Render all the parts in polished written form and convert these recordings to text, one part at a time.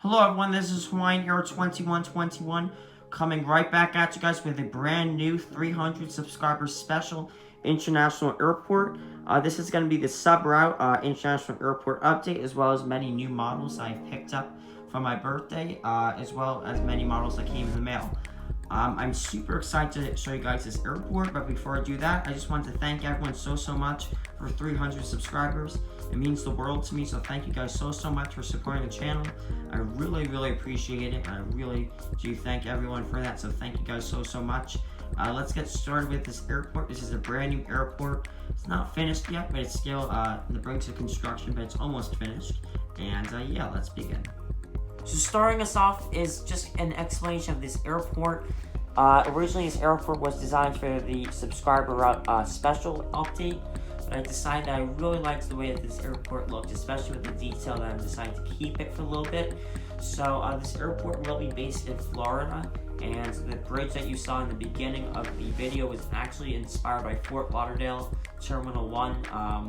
Hello everyone, this is Hawaiian Air 2121 coming right back at you guys with a brand new 300 subscribers special international airport. This is going to be the sub route international airport update, as well as many new models I've picked up for my birthday, as well as many models that came in the mail. I'm super excited to show you guys this airport, but before I do that, I just want to thank everyone so much for 300 subscribers. It means the world to me, so thank you guys so much for supporting the channel. I really appreciate it, and I really do thank everyone for that, so thank you guys so much. Let's get started with this airport. This is a brand new airport. It's not finished yet, but it's still in the brink of construction, but it's almost finished. And yeah, let's begin. So starting us off is just an explanation of this airport. Originally, this airport was designed for the subscriber route special update, but I decided that I really liked the way that this airport looked, especially with the detail that I'm deciding to keep it for a little bit. So this airport will be based in Florida, and the bridge that you saw in the beginning of the video was actually inspired by Fort Lauderdale Terminal 1,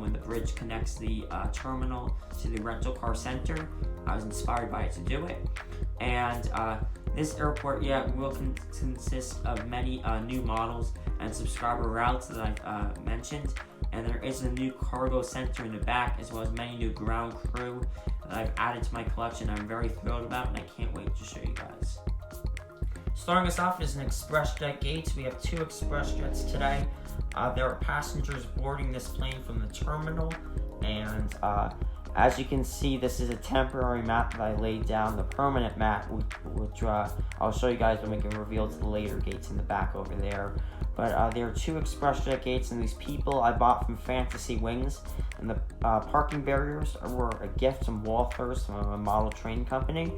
when the bridge connects the terminal to the rental car center. I was inspired by it to do it. And this airport, will consist of many new models and subscriber routes that I've mentioned. And there is a new cargo center in the back, as well as many new ground crew that I've added to my collection. I'm very thrilled about, and I can't wait to show you guys. Starting us off is an express jet gate. We have 2 express jets today. There are passengers boarding this plane from the terminal, and as you can see, this is a temporary mat that I laid down. The permanent mat, which I'll show you guys when we can reveal to the later gates in the back over there. But there are 2 express jet gates, and these people I bought from Fantasy Wings. And the parking barriers were a gift from Walthurst, from a model train company.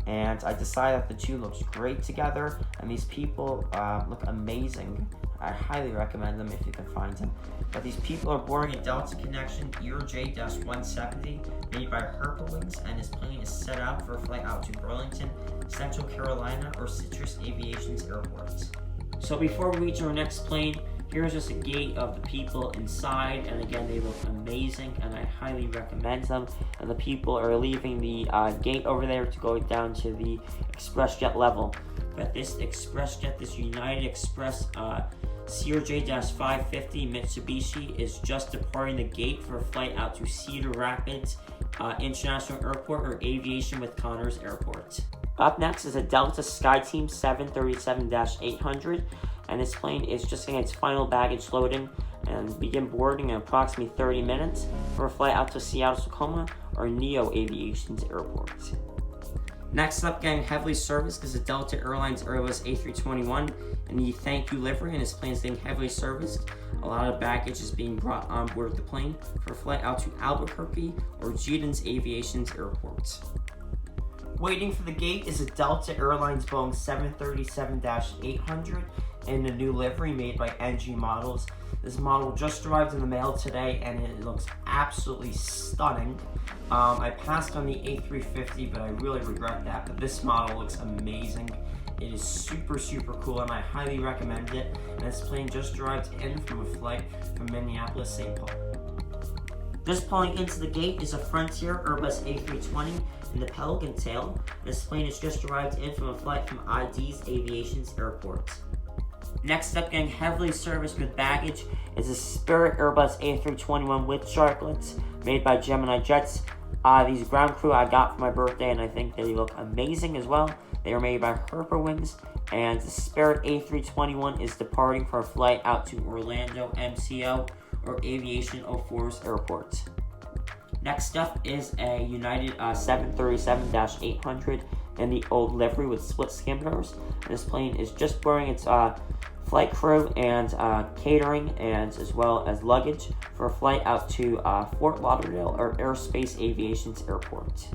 And I decided that the 2 looks great together, and these people look amazing. I highly recommend them if you can find them. But these people are boarding a Delta Connection ERJ-170 made by Wings, and this plane is set up for a flight out to Burlington, Central Carolina, or Citrus Aviation's airports. So before we reach our next plane, here's just a gate of the people inside, and again, they look amazing, and I highly recommend them. And the people are leaving the gate over there to go down to the express jet level. But this express jet, this United Express CRJ-550 Mitsubishi, is just departing the gate for a flight out to Cedar Rapids International Airport, or Aviation with Connors Airport. Up next is a Delta SkyTeam 737-800, and this plane is just getting its final baggage loading and begin boarding in approximately 30 minutes for a flight out to Seattle, Tacoma, or Neo Aviation's airport. Next up, getting heavily serviced is a Delta Airlines Airbus A321 in the thank you livery, and this plane is getting heavily serviced. A lot of baggage is being brought on board the plane for a flight out to Albuquerque or Jedans Aviation's airport. Waiting for the gate is a Delta Airlines Boeing 737-800 in a new livery made by NG Models. This model just arrived in the mail today, and it looks absolutely stunning. I passed on the A350, but I really regret that, but this model looks amazing. It is super cool, and I highly recommend it. And this plane just arrived in from a flight from Minneapolis, St. Paul. Just pulling into the gate is a Frontier Airbus A320 in the Pelican tail. This plane has just arrived in from a flight from ID's Aviation's airport. Next up, getting heavily serviced with baggage is a Spirit Airbus A321 with sharklets made by Geminijets. These ground crew I got for my birthday, and I think they look amazing as well. They are made by Wings, and the Spirit A321 is departing for a flight out to Orlando MCO, or Aviation 04's airport. Next up is a United 737-800 in the old livery with split skim doors. This plane is just boarding its flight crew and catering, and as well as luggage for a flight out to Fort Lauderdale, or Airspace Aviation's airport.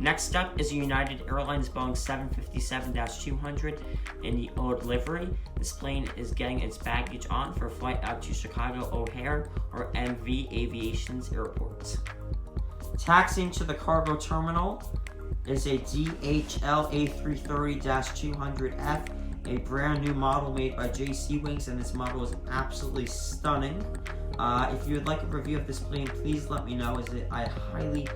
Next up is a United Airlines Boeing 757-200 in the old livery. This plane is getting its baggage on for a flight out to Chicago O'Hare, or MV Aviation's airport. Taxiing to the cargo terminal is a DHL A330-200F, a brand new model made by JC Wings, and this model is absolutely stunning. If you would like a review of this plane, please let me know, as I highly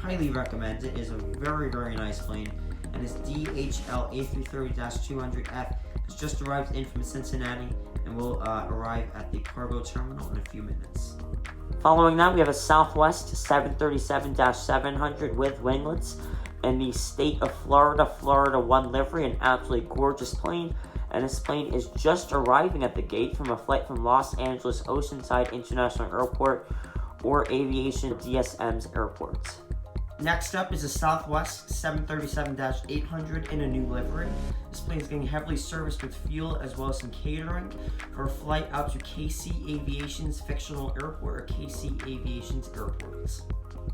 highly recommend it. It is a very, very nice plane. And this DHL A330-200F has just arrived in from Cincinnati and will arrive at the cargo terminal in a few minutes. Following that, we have a Southwest 737-700 with winglets in the state of Florida, Florida 1 livery, an absolutely gorgeous plane. And this plane is just arriving at the gate from a flight from Los Angeles Oceanside International Airport or Aviation DSM's airports. Next up is a Southwest 737-800 in a new livery. This plane is getting heavily serviced with fuel as well as some catering for a flight out to KC Aviation's fictional airport or KC Aviation's airports.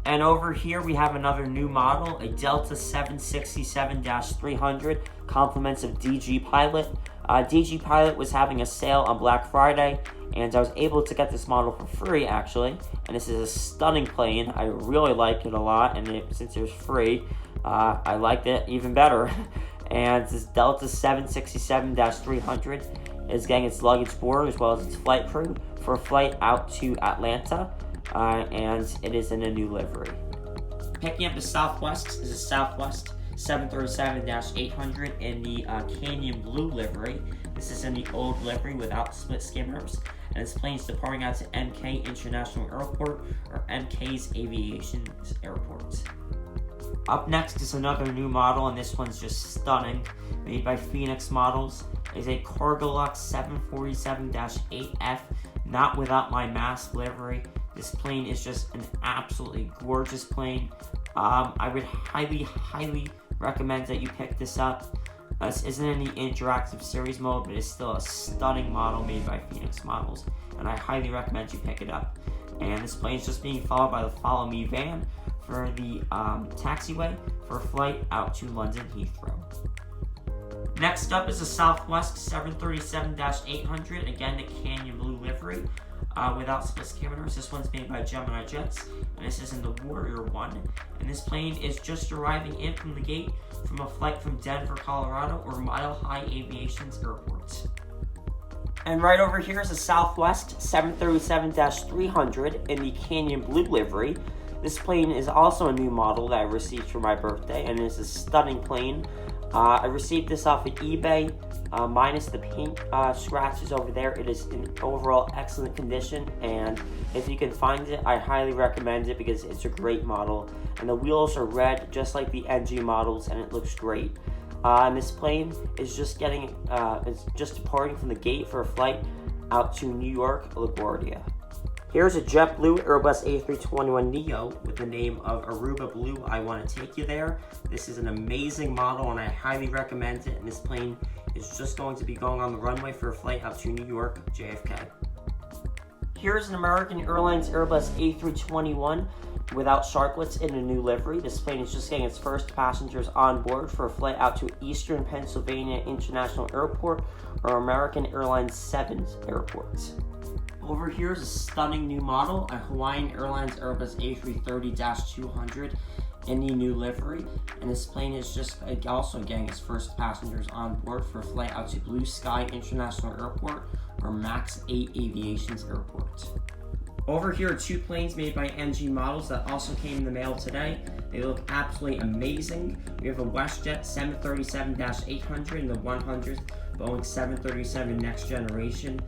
And over here we have another new model, a Delta 767-300, compliments of DG Pilot. DG Pilot was having a sale on Black Friday, and I was able to get this model for free actually. And this is a stunning plane. I really like it a lot, and since it was free, I liked it even better. And this Delta 767-300 is getting its luggage board as well as its flight crew for a flight out to Atlanta. And it is in a new livery. Picking up the Southwest is a Southwest 737-800 in the Canyon Blue livery. This is in the old livery without split skimmers, and this plane is departing out to MK International Airport or MK's Aviation Airport. Up next is another new model, and this one's just stunning. Made by Phoenix Models. It's a Cargolux 747-8F, not without my mask livery. This plane is just an absolutely gorgeous plane. I would highly recommend that you pick this up. This isn't in the interactive series mode, but it's still a stunning model made by Phoenix Models, and I highly recommend you pick it up. And this plane is just being followed by the Follow Me van for the taxiway for a flight out to London Heathrow. Next up is a Southwest 737-800, again the Canyon Blue livery. Without split skimmers. This one's made by Geminijets, and this is in the Warrior 1. And this plane is just arriving in from the gate from a flight from Denver, Colorado, or Mile High Aviation's airports. And right over here is a Southwest 737-300 in the Canyon Blue livery. This plane is also a new model that I received for my birthday, and it is a stunning plane. I received this off of eBay. Minus the paint scratches over there, it is in overall excellent condition, and if you can find it, I highly recommend it because it's a great model. And the wheels are red just like the NG models, and it looks great. And this plane is just departing from the gate for a flight out to New York LaGuardia. Here's a JetBlue Airbus A321neo with the name of Aruba Blue. I Want to Take You There. This is an amazing model, and I highly recommend it. And this plane is just going to be going on the runway for a flight out to New York JFK. Here's an American Airlines Airbus A321 without sharklets in a new livery. This plane is just getting its first passengers on board for a flight out to Eastern Pennsylvania International Airport or American Airlines 7's airports. Over here is a stunning new model, a Hawaiian Airlines Airbus A330-200 in the new livery, and this plane is just also getting its first passengers on board for a flight out to Blue Sky International Airport or MAX 8 Aviation's airport. Over here are two planes made by NG Models that also came in the mail today. They look absolutely amazing. We have a WestJet 737-800 and the 100th Boeing 737 Next Generation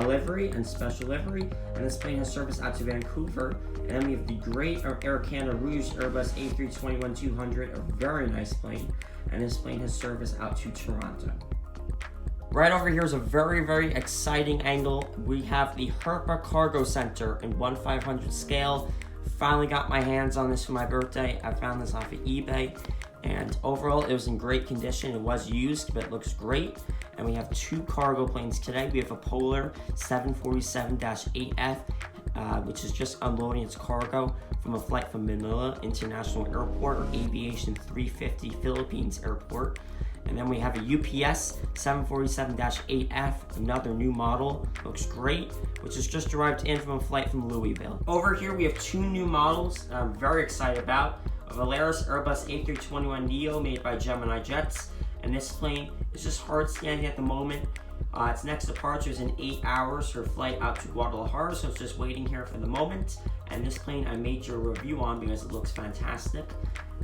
livery and special livery, and this plane has service out to Vancouver. And then we have the great Air Canada Rouge Airbus A321-200, a very nice plane, and this plane has service out to Toronto. Right over here is a very exciting angle. We have the Herpa Cargo Center in 1/500 scale. Finally got my hands on this for my birthday. I found this off of eBay, and overall it was in great condition. It was used, but it looks great. And we have two cargo planes today. We have a Polar 747-8F, which is just unloading its cargo from a flight from Manila International Airport or Aviation 350 Philippines Airport. And then we have a UPS 747-8F, another new model, looks great, which has just arrived in from a flight from Louisville. Over here we have two new models that I'm very excited about. A Volaris Airbus A321neo made by Geminijets, and this plane is just hard scanning at the moment. Its next departure is in 8 hours for a flight out to Guadalajara, so it's just waiting here for the moment. and this plane I made you a review on because it looks fantastic.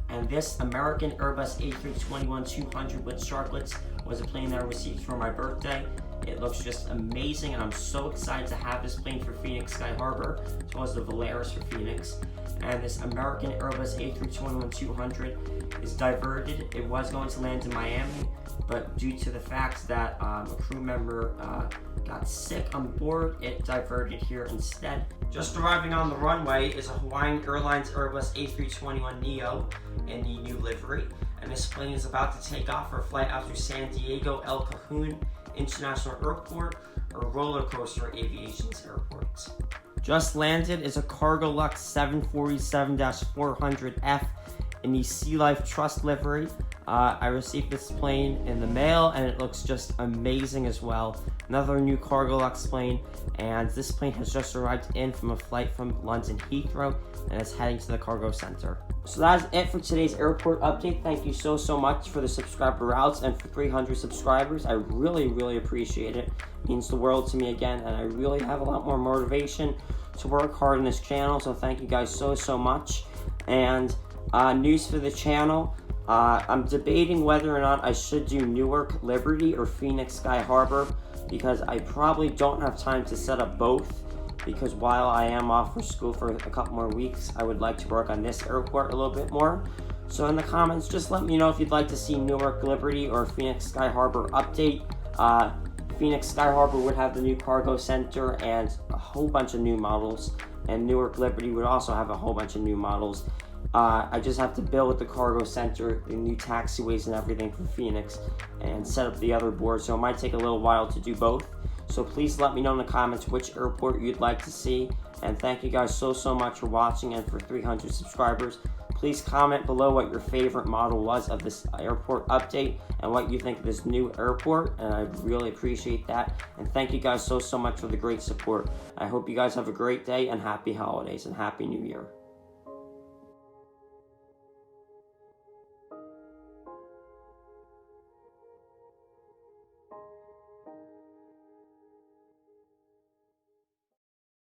And this American Airbus A321-200 with sharklets was a plane that I received for my birthday. It looks just amazing, and I'm so excited to have this plane for Phoenix Sky Harbor, as well as the Volaris for Phoenix. And this American Airbus A321-200 is diverted. It was going to land in Miami, but due to the fact that a crew member got sick on board, it diverted here instead. Just arriving on the runway is a Hawaiian Airlines Airbus A321neo in the new livery, and this plane is about to take off for a flight out through San Diego El Cajon International Airport, or Roller Coaster Aviation's airport. Just landed is a Cargolux 747-400F in the Sea Life Trust livery. I received this plane in the mail, and it looks just amazing as well. Another new Cargolux plane, and this plane has just arrived in from a flight from London Heathrow, and it's heading to the cargo center. So that's it for today's airport update. Thank you so much for the subscriber routes and for 300 subscribers. I really appreciate it. It means the world to me again, and I really have a lot more motivation to work hard on this channel, so thank you guys so much. And news for the channel, I'm debating whether or not I should do Newark Liberty or Phoenix Sky Harbor, because I probably don't have time to set up both, because while I am off for school for a couple more weeks, I would like to work on this airport a little bit more. So in the comments, just let me know if you'd like to see Newark Liberty or Phoenix Sky Harbor update. Phoenix Sky Harbor would have the new cargo center and a whole bunch of new models, and Newark Liberty would also have a whole bunch of new models. I just have to build the cargo center, the new taxiways and everything for Phoenix, and set up the other board, so it might take a little while to do both. So please let me know in the comments which airport you'd like to see, and thank you guys so much for watching and for 300 subscribers. Please comment below what your favorite model was of this airport update and what you think of this new airport, and I really appreciate that. And thank you guys so much for the great support. I hope you guys have a great day and happy holidays and happy new year.